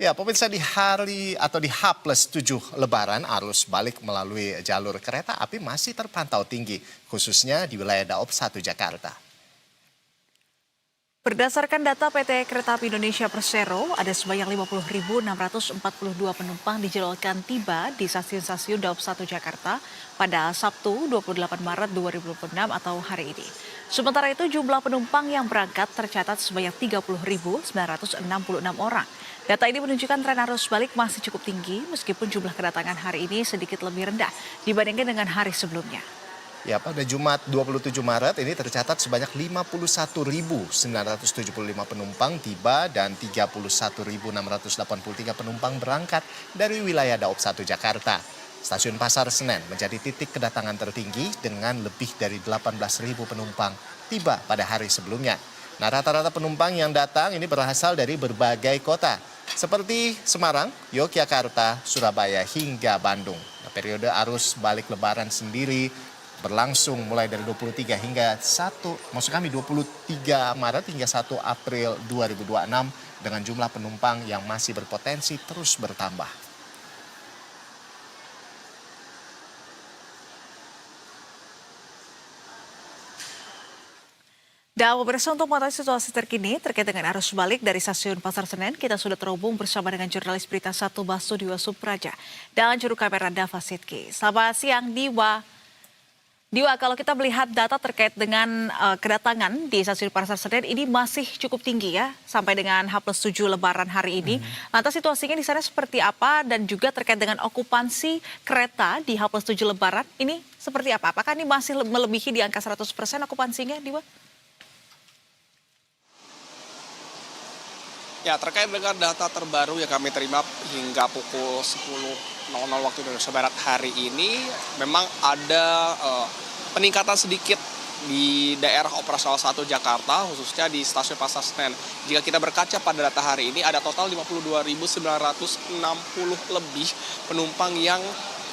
Ya, pemirsa di hari atau di H+7 Lebaran arus balik melalui jalur kereta api masih terpantau tinggi, khususnya di wilayah Daob 1 Jakarta. Berdasarkan data PT Kereta Api Indonesia Persero, ada sebanyak 50.642 penumpang dijadwalkan tiba di stasiun-stasiun Daob 1 Jakarta pada Sabtu 28 Maret 2026 atau hari ini. Sementara itu jumlah penumpang yang berangkat tercatat sebanyak 30.966 orang. Data ini menunjukkan tren arus balik masih cukup tinggi meskipun jumlah kedatangan hari ini sedikit lebih rendah dibandingkan dengan hari sebelumnya. Ya, pada Jumat 27 Maret ini tercatat sebanyak 51.975 penumpang tiba dan 31.683 penumpang berangkat dari wilayah Daob 1 Jakarta. Stasiun Pasar Senen menjadi titik kedatangan tertinggi dengan lebih dari 18.000 penumpang tiba pada hari sebelumnya. Nah, rata-rata penumpang yang datang ini berasal dari berbagai kota seperti Semarang, Yogyakarta, Surabaya hingga Bandung. Nah, periode arus balik Lebaran sendiri berlangsung mulai dari 23 Maret hingga 1 April 2026 dengan jumlah penumpang yang masih berpotensi terus bertambah. Dan pemirsa untuk mengetahui situasi terkini terkait dengan arus balik dari stasiun Pasar Senen, kita sudah terhubung bersama dengan jurnalis Berita 1 Basu Diwa Supraja dan juru kamera Dava Sidki. Selamat siang Diwa. Diwa, kalau kita melihat data terkait dengan kedatangan di stasiun Pasar Senen ini masih cukup tinggi ya, sampai dengan H+7 Lebaran hari ini. Lantas situasinya di sana seperti apa dan juga terkait dengan okupansi kereta di H+7 Lebaran ini seperti apa? Apakah ini masih melebihi di angka 100% okupansinya, Diwa? Ya, terkait dengan data terbaru yang kami terima hingga pukul 10.00 waktu Indonesia Barat hari ini, memang ada peningkatan sedikit di daerah operasional 1 Jakarta, khususnya di stasiun Pasar Senen. Jika kita berkaca pada data hari ini, ada total 52.960 lebih penumpang yang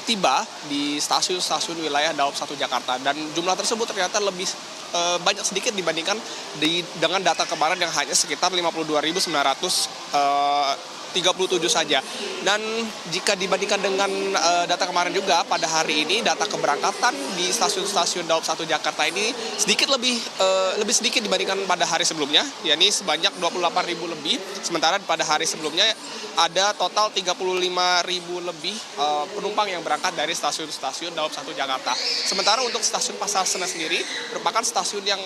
tiba di stasiun-stasiun wilayah Daob 1 Jakarta. Dan jumlah tersebut ternyata lebih banyak sedikit dibandingkan dengan data kemarin yang hanya sekitar 52.937 saja. Dan jika dibandingkan dengan data kemarin juga, pada hari ini data keberangkatan di stasiun-stasiun Daob 1 Jakarta ini sedikit lebih sedikit dibandingkan pada hari sebelumnya, yakni sebanyak 28.000 lebih. Sementara pada hari sebelumnya ada total 35.000 lebih penumpang yang berangkat dari stasiun-stasiun Daob 1 Jakarta. Sementara untuk stasiun Pasar Senen sendiri merupakan stasiun yang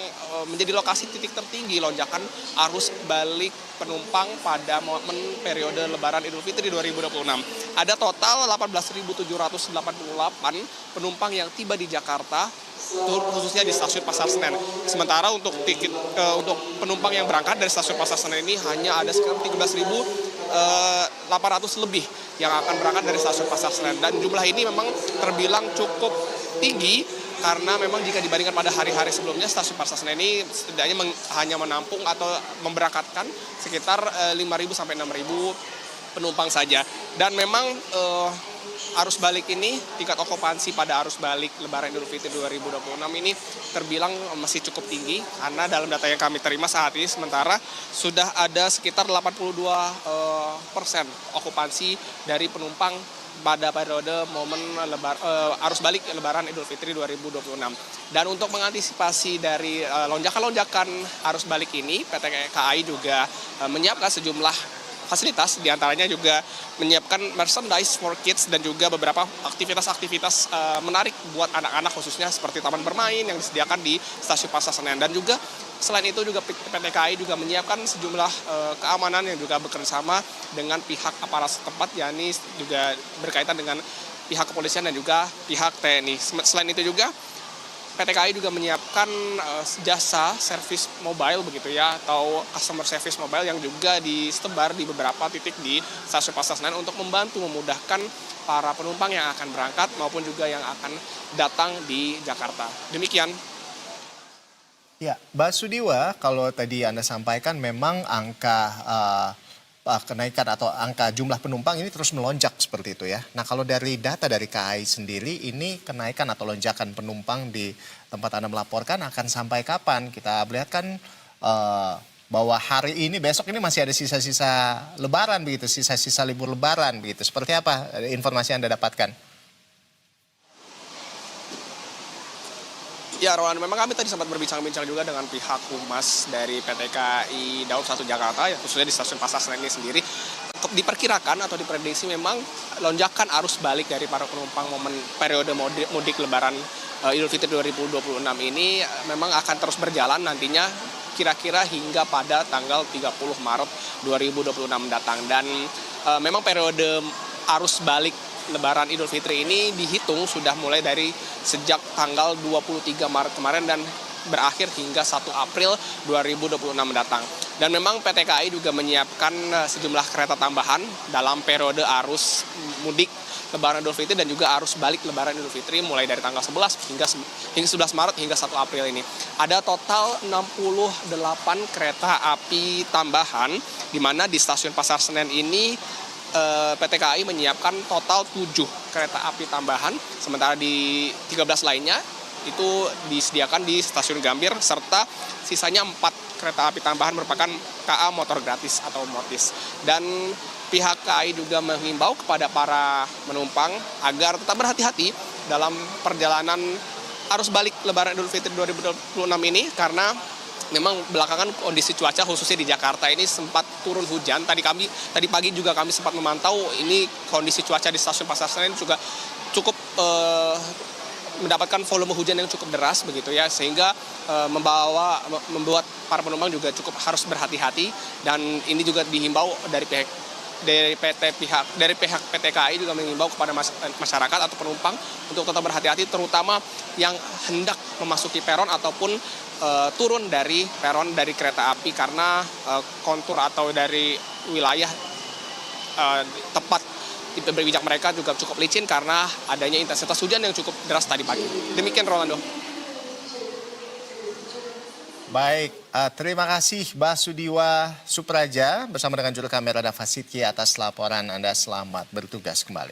menjadi lokasi titik tertinggi lonjakan arus balik penumpang pada momen periode Lebaran Idul Fitri 2026. Ada total 18.788 penumpang yang tiba di Jakarta, khususnya di stasiun Pasar Senen. Sementara untuk untuk penumpang yang berangkat dari stasiun Pasar Senen ini hanya ada sekitar 13.800 lebih yang akan berangkat dari stasiun Pasar Senen. Dan jumlah ini memang terbilang cukup tinggi karena memang jika dibandingkan pada hari-hari sebelumnya, stasiun Pasar Senen ini setidaknya hanya menampung atau memberangkatkan sekitar 5.000 sampai 6.000 penumpang saja. Dan memang arus balik ini, tingkat okupansi pada arus balik Lebaran Idul Fitri 2026 ini terbilang masih cukup tinggi karena dalam data yang kami terima saat ini sementara sudah ada sekitar 82% okupansi dari penumpang pada periode momen arus balik Lebaran Idul Fitri 2026. Dan untuk mengantisipasi dari lonjakan-lonjakan arus balik ini, PT KAI juga menyiapkan sejumlah fasilitas, diantaranya juga menyiapkan merchandise for kids dan juga beberapa aktivitas-aktivitas menarik buat anak-anak khususnya seperti taman bermain yang disediakan di stasiun Pasar Senen. Dan juga selain itu juga PT KAI juga menyiapkan sejumlah keamanan yang juga bekerjasama dengan pihak aparat setempat, yakni juga berkaitan dengan pihak kepolisian dan juga pihak TNI. Selain itu juga PT KAI juga menyiapkan jasa servis mobile begitu ya, atau customer service mobile yang juga disebar di beberapa titik di stasiun Pasar Senen untuk membantu memudahkan para penumpang yang akan berangkat maupun juga yang akan datang di Jakarta. Demikian. Ya, Mbak Sudiwa, kalau tadi Anda sampaikan memang angka kenaikan atau angka jumlah penumpang ini terus melonjak seperti itu ya. Nah, kalau dari data dari KAI sendiri, ini kenaikan atau lonjakan penumpang di tempat Anda melaporkan akan sampai kapan? Kita melihat kan bahwa hari ini, besok ini masih ada sisa-sisa lebaran begitu, sisa-sisa libur lebaran begitu. Seperti apa informasi yang Anda dapatkan? Ya, Roland, memang kami tadi sempat berbincang-bincang juga dengan pihak humas dari PT KAI Daob 1 Jakarta, ya, khususnya di stasiun Pasar Senen ini sendiri. Diperkirakan atau diprediksi memang lonjakan arus balik dari para penumpang momen periode mudik Lebaran Idul Fitri 2026 ini memang akan terus berjalan nantinya kira-kira hingga pada tanggal 30 Maret 2026 mendatang. Dan memang periode arus balik Lebaran Idul Fitri ini dihitung sudah mulai dari sejak tanggal 23 Maret kemarin dan berakhir hingga 1 April 2026 mendatang. Dan memang PT KAI juga menyiapkan sejumlah kereta tambahan dalam periode arus mudik Lebaran Idul Fitri dan juga arus balik Lebaran Idul Fitri mulai dari tanggal 11 hingga 11 Maret hingga 1 April ini. Ada total 68 kereta api tambahan di mana di stasiun Pasar Senen ini PT KAI menyiapkan total 7 kereta api tambahan, sementara di 13 lainnya itu disediakan di stasiun Gambir, serta sisanya 4 kereta api tambahan merupakan KA motor gratis atau motis. Dan pihak KAI juga menghimbau kepada para penumpang agar tetap berhati-hati dalam perjalanan arus balik Lebaran Idul Fitri 2026 ini, karena memang belakangan kondisi cuaca khususnya di Jakarta ini sempat turun hujan. Tadi pagi juga kami sempat memantau ini kondisi cuaca di stasiun Pasar Senen juga cukup mendapatkan volume hujan yang cukup deras begitu ya, sehingga membuat para penumpang juga cukup harus berhati-hati. Dan ini juga dihimbau dari pihak PT KAI juga mengimbau kepada masyarakat atau penumpang untuk tetap berhati-hati, terutama yang hendak memasuki peron ataupun turun dari peron dari kereta api, karena kontur atau dari wilayah tempat berbijak mereka juga cukup licin karena adanya intensitas hujan yang cukup deras tadi pagi. Demikian, Rolando. Baik, terima kasih Basudiwa Supraja bersama dengan juru kamera Dava Sidki atas laporan Anda. Selamat bertugas kembali.